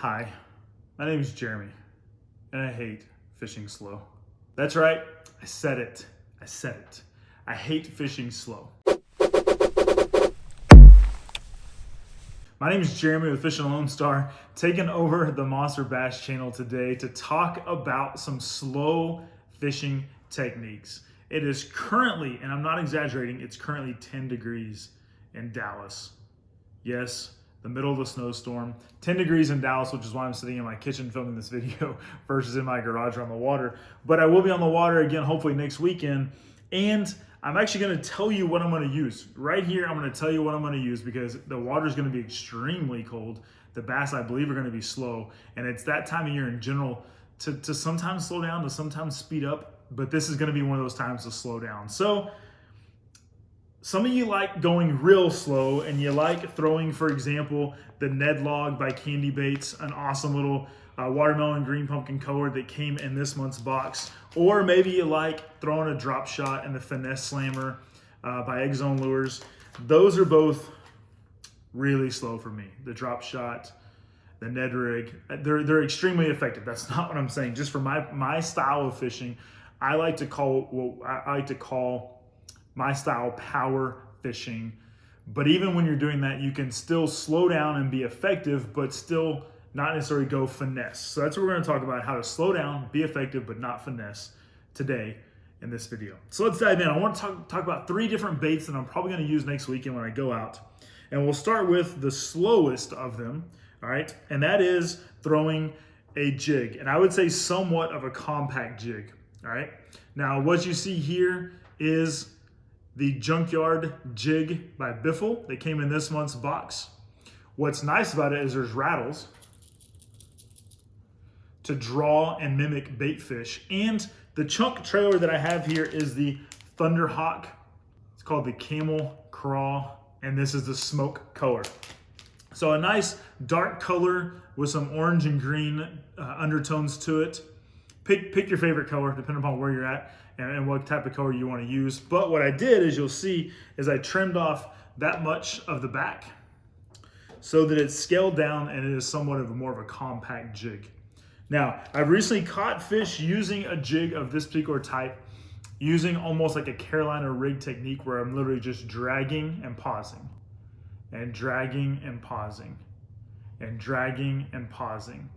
Hi, my name is Jeremy, and I hate fishing slow. That's right, I said it. I hate fishing slow. My name is Jeremy with Fishing Lone Star, taking over the Monster Bass channel today to talk about some slow fishing techniques. It is currently, and I'm not exaggerating, it's currently 10 degrees in Dallas. Yes, the middle of the snowstorm. 10 degrees in Dallas, which is why I'm sitting in my kitchen filming this video versus in my garage or on the water. But I will be on the water again, hopefully next weekend. And I'm actually gonna tell you what I'm gonna use. Right here, I'm gonna tell you what I'm gonna use because the water is gonna be extremely cold. The bass, I believe, are gonna be slow. And it's that time of year in general to sometimes slow down, to sometimes speed up. But this is gonna be one of those times to slow down. So, some of you like going real slow and you like throwing, for example, the Ned Log by Candy Baits, an awesome little watermelon green pumpkin color that came in this month's box. Or maybe you like throwing a drop shot in the Finesse Slammer by Egg Zone Lures. Those are both really slow for me. The drop shot, the Ned Rig, they're extremely effective. That's not what I'm saying. Just for my style of fishing, I like to call my style power fishing. But even when you're doing that, you can still slow down and be effective, but still not necessarily go finesse. So that's what we're gonna talk about, how to slow down, be effective, but not finesse today in this video. So let's dive in. I want to talk about 3 different baits that I'm probably gonna use next weekend when I go out. And we'll start with the slowest of them, all right? And that is throwing a jig. And I would say somewhat of a compact jig, all right? Now, what you see here is the Junkyard Jig by Biffle that came in this month's box. What's nice about it is there's rattles to draw and mimic bait fish. And the chunk trailer that I have here is the Thunderhawk. It's called the Camel Craw, and this is the smoke color. So a nice dark color with some orange and green undertones to it. Pick your favorite color depending upon where you're at and what type of color you want to use. But what I did, as you'll see, is I trimmed off that much of the back so that it's scaled down and it is somewhat of more of a compact jig. Now, I've recently caught fish using a jig of this particular type, using almost like a Carolina rig technique where I'm literally just dragging and pausing, and dragging and pausing, and dragging and pausing.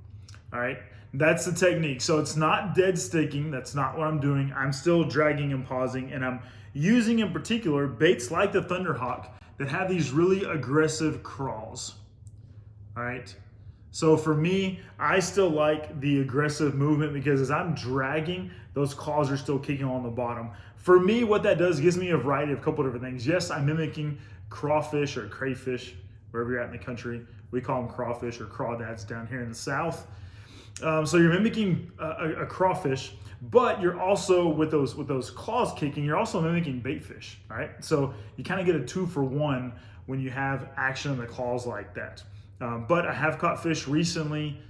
All right, that's the technique. So it's not dead sticking. That's not what I'm doing. I'm still dragging and pausing, and I'm using in particular baits like the Thunderhawk that have these really aggressive crawls. All right. So for me, I still like the aggressive movement because as I'm dragging, those claws are still kicking on the bottom. For me, what that does gives me a variety of a couple of different things. Yes, I'm mimicking crawfish or crayfish, wherever you're at in the country. We call them crawfish or crawdads down here in the South. So you're mimicking a crawfish, but you're also, with those claws kicking, you're also mimicking bait fish, all right? So you kind of get a 2-for-1 when you have action in the claws like that. But I have caught fish recently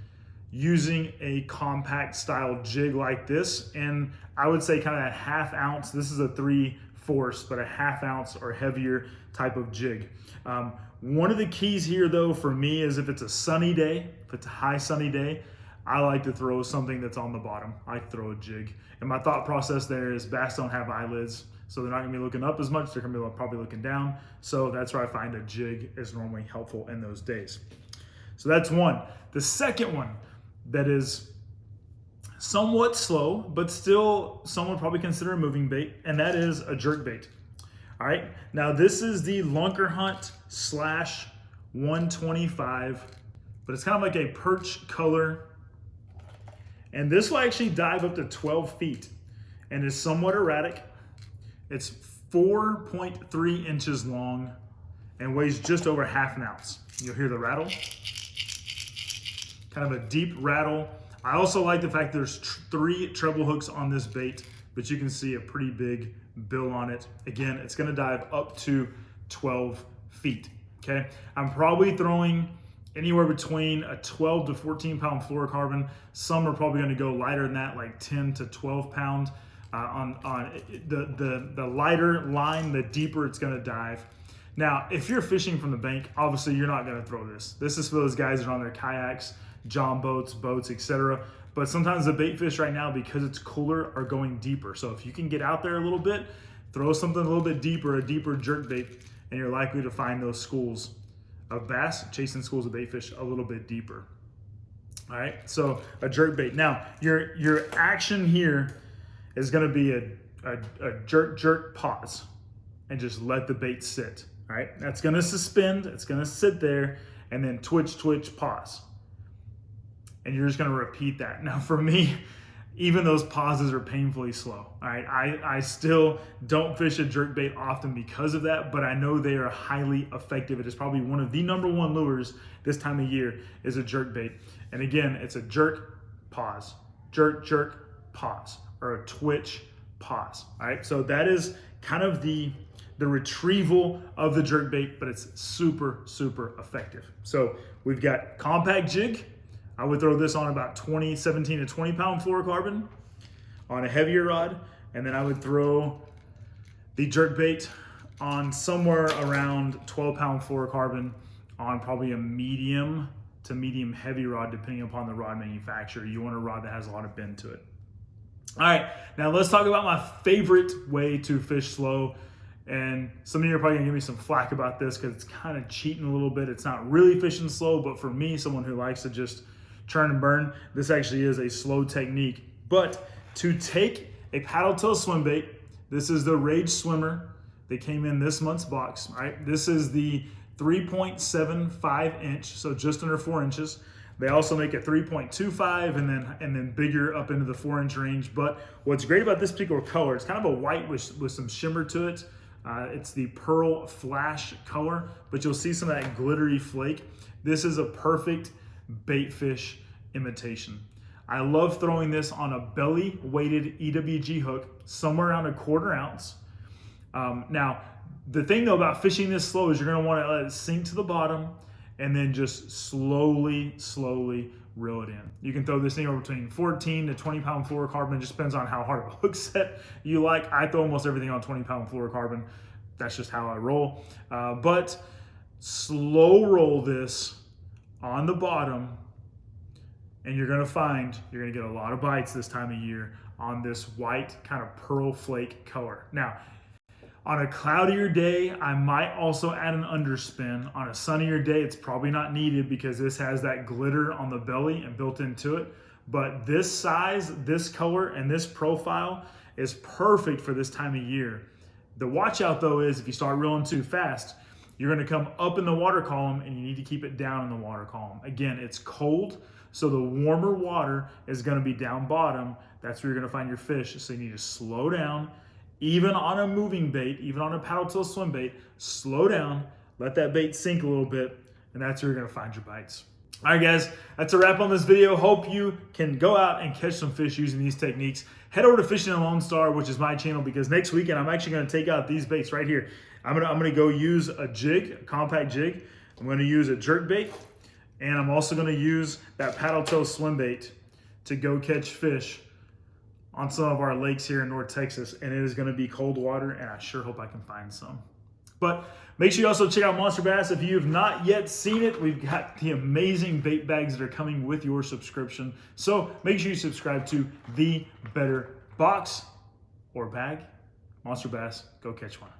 using a compact style jig like this, and I would say kind of a 1/2 ounce. This is a 3/4, but a 1/2 ounce or heavier type of jig. One of the keys here though for me is if it's a sunny day, if it's a high sunny day, I like to throw something that's on the bottom. I throw a jig. And my thought process there is bass don't have eyelids, so they're not gonna be looking up as much, they're gonna be probably looking down. So that's where I find a jig is normally helpful in those days. So that's one. The second one that is somewhat slow, but still some would probably consider a moving bait, and that is a jerkbait. All right, now this is the Lunker Hunt /125, but it's kind of like a perch color. And this will actually dive up to 12 feet and is somewhat erratic. It's 4.3 inches long and weighs just over 1/2 ounce. You'll hear the rattle, kind of a deep rattle. I also like the fact there's 3 treble hooks on this bait, but you can see a pretty big bill on it. Again, it's gonna dive up to 12 feet, okay? I'm probably throwing anywhere between a 12 to 14 pound fluorocarbon. Some are probably gonna go lighter than that, like 10 to 12 pound. On the lighter line, the deeper it's gonna dive. Now, if you're fishing from the bank, obviously you're not gonna throw this. This is for those guys that are on their kayaks john boats, etc. But sometimes the bait fish right now, because it's cooler, are going deeper. So if you can get out there a little bit, throw something a little bit deeper, a deeper jerkbait, and you're likely to find those schools of bass, chasing schools of bait fish a little bit deeper. All right, so a jerkbait. Now, your action here is gonna be a jerk, pause, and just let the bait sit. All right, that's gonna suspend, it's gonna sit there, and then twitch, pause. And you're just gonna repeat that. Now for me, even those pauses are painfully slow. All right, I still don't fish a jerkbait often because of that, but I know they are highly effective. It is probably one of the #1 lures this time of year is a jerkbait. And again, it's a jerk, pause, jerk, pause, or a twitch, pause. All right, so that is kind of the retrieval of the jerkbait, but it's super effective. So we've got compact jig. I would throw this on about 17 to 20 pound fluorocarbon on a heavier rod. And then I would throw the jerkbait on somewhere around 12 pound fluorocarbon on probably a medium to medium heavy rod, depending upon the rod manufacturer. You want a rod that has a lot of bend to it. All right, now let's talk about my favorite way to fish slow. And some of you are probably gonna give me some flack about this because it's kind of cheating a little bit. It's not really fishing slow, but for me, someone who likes to just churn and burn, this actually is a slow technique. But to take a paddle tail swim bait, this is the Rage Swimmer. They came in this month's box, right? This is the 3.75 inch, so just under 4 inches. They also make a 3.25 and then bigger up into the 4 inch range. But what's great about this particular color, it's kind of a white with some shimmer to it. It's the Pearl Flash color, but you'll see some of that glittery flake. This is a perfect bait fish imitation. I love throwing this on a belly weighted EWG hook, somewhere around a 1/4 ounce. Now, the thing though about fishing this slow is you're gonna wanna let it sink to the bottom and then just slowly reel it in. You can throw this anywhere between 14 to 20 pound fluorocarbon. It just depends on how hard of a hook set you like. I throw almost everything on 20 pound fluorocarbon. That's just how I roll. But slow roll this on the bottom, and you're gonna get a lot of bites this time of year on this white kind of pearl flake color. Now, on a cloudier day, I might also add an underspin. On a sunnier day, it's probably not needed because this has that glitter on the belly and built into it. But this size, this color, and this profile is perfect for this time of year. The watch out though is if you start reeling too fast, you're gonna come up in the water column and you need to keep it down in the water column. Again, it's cold, so the warmer water is gonna be down bottom. That's where you're gonna find your fish. So you need to slow down. Even on a moving bait, even on a paddle tail swim bait, slow down, let that bait sink a little bit, and that's where you're gonna find your bites. All right, guys, that's a wrap on this video. Hope you can go out and catch some fish using these techniques. Head over to Fishing in Lone Star, which is my channel, because next weekend I'm actually gonna take out these baits right here. I'm gonna go use a jig, a compact jig. I'm gonna use a jerkbait, and I'm also gonna use that paddle tail swim bait to go catch fish on some of our lakes here in North Texas, and it is gonna be cold water, and I sure hope I can find some. But make sure you also check out Monster Bass. If you have not yet seen it, we've got the amazing bait bags that are coming with your subscription. So make sure you subscribe to The Better Box or Bag. Monster Bass, go catch one.